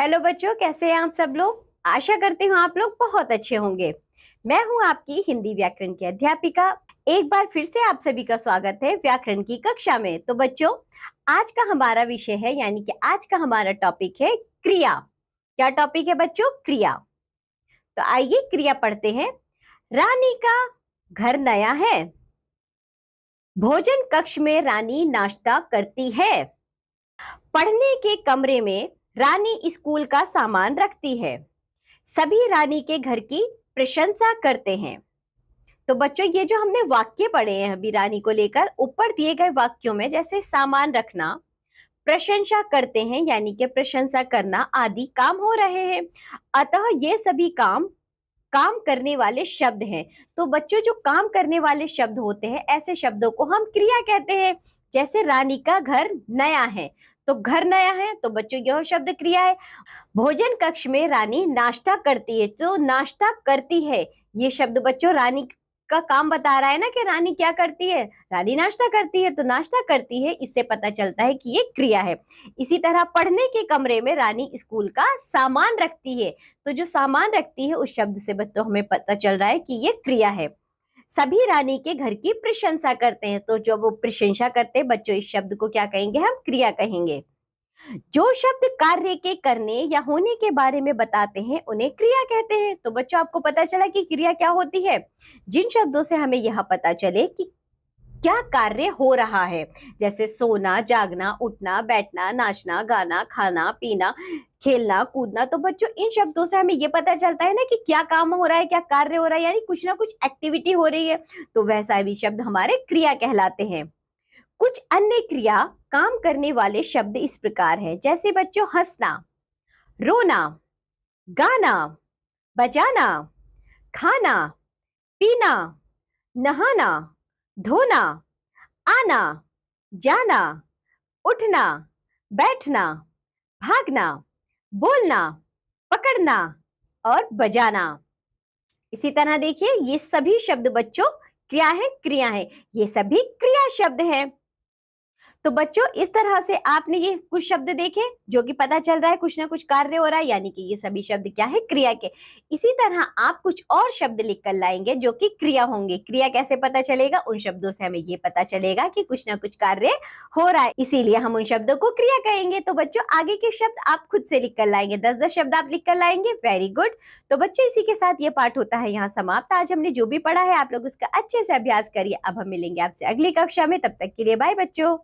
Hello बच्चों, कैसे हैं आप सब लोग। आशा करती हूँ आप लोग बहुत अच्छे होंगे। मैं हूँ आपकी हिंदी व्याकरण की अध्यापिका। एक बार फिर से आप सभी का स्वागत है व्याकरण की कक्षा में। तो बच्चों, आज का हमारा विषय है, यानी कि आज का हमारा टॉपिक है क्रिया। क्या टॉपिक है बच्चों? क्रिया। तो आइए क्रिया पढ़ते हैं। रानी का घर नया है, भोजन कक्ष में रानी नाश्ता करती है, पढ़ने के कमरे में रानी स्कूल का सामान रखती है, सभी रानी के घर की प्रशंसा करते हैं। तो बच्चों, ये जो हमने वाक्य पढ़े हैं अभी रानी को लेकर, ऊपर दिए गए वाक्यों में जैसे सामान रखना, प्रशंसा करते हैं यानी कि प्रशंसा करना आदि काम हो रहे हैं। अतः ये सभी काम काम करने वाले शब्द हैं। तो बच्चों, जो काम करने वाले शब्द होते हैं ऐसे शब्दों को हम क्रिया कहते हैं। जैसे रानी का घर नया है, तो घर नया है, तो बच्चों यह शब्द क्रिया है। भोजन कक्ष में रानी नाश्ता करती है, तो नाश्ता करती है ये शब्द बच्चों रानी का काम बता रहा है ना, कि रानी क्या करती है, रानी नाश्ता करती है, तो नाश्ता करती है, इससे पता चलता है कि ये क्रिया है। इसी तरह पढ़ने के कमरे में रानी स्कूल का सामान रखती है, तो जो सामान रखती है उस शब्द से बच्चों हमें पता चल रहा है कि ये क्रिया है। सभी रानी के घर की प्रशंसा करते हैं, तो जो वो प्रशंसा करते हैं बच्चों, इस शब्द को क्या कहेंगे? हम क्रिया कहेंगे। जो शब्द कार्य के करने या होने के बारे में बताते हैं उन्हें क्रिया कहते हैं। तो बच्चों, आपको पता चला कि क्रिया क्या होती है। जिन शब्दों से हमें यह पता चले कि क्या कार्य हो रहा है, जैसे सोना, जागना, उठना, बैठना, नाचना, गाना, खाना, पीना, खेलना, कूदना, तो बच्चों इन शब्दों से हमें यह पता चलता है ना कि क्या काम हो रहा है, क्या कार्य हो रहा है, यानी कुछ ना कुछ एक्टिविटी हो रही है। तो वैसा भी शब्द हमारे क्रिया कहलाते हैं। कुछ अन्य क्रिया काम करने वाले शब्द इस प्रकार हैं, जैसे बच्चों हंसना, रोना, गाना, बजाना, खाना, पीना, नहाना, धोना, आना, जाना, उठना, बैठना, भागना, बोलना, पकड़ना और बजाना। इसी तरह देखिए, ये सभी शब्द बच्चों क्या है? क्रिया है। ये सभी क्रिया शब्द हैं। तो बच्चों, इस तरह से आपने ये कुछ शब्द देखे जो कि पता चल रहा है कुछ ना कुछ कार्य हो रहा है, यानी कि ये सभी शब्द क्या है? क्रिया के। इसी तरह आप कुछ और शब्द लिख कर लाएंगे जो कि क्रिया होंगे। क्रिया कैसे पता चलेगा? उन शब्दों से हमें ये पता चलेगा कि कुछ ना कुछ कार्य हो रहा है, इसीलिए हम उन शब्दों को क्रिया कहेंगे। तो बच्चों, आगे के शब्द आप खुद से लिख कर लाएंगे, 10-10 शब्द आप लिख कर लाएंगे। Very good. तो बच्चों, इसी के साथ ये पाठ होता है यहाँ समाप्त। आज हमने जो भी पढ़ा है आप लोग उसका अच्छे से अभ्यास करिए। अब हम मिलेंगे आपसे अगली कक्षा में, तब तक के लिए बाय बच्चों।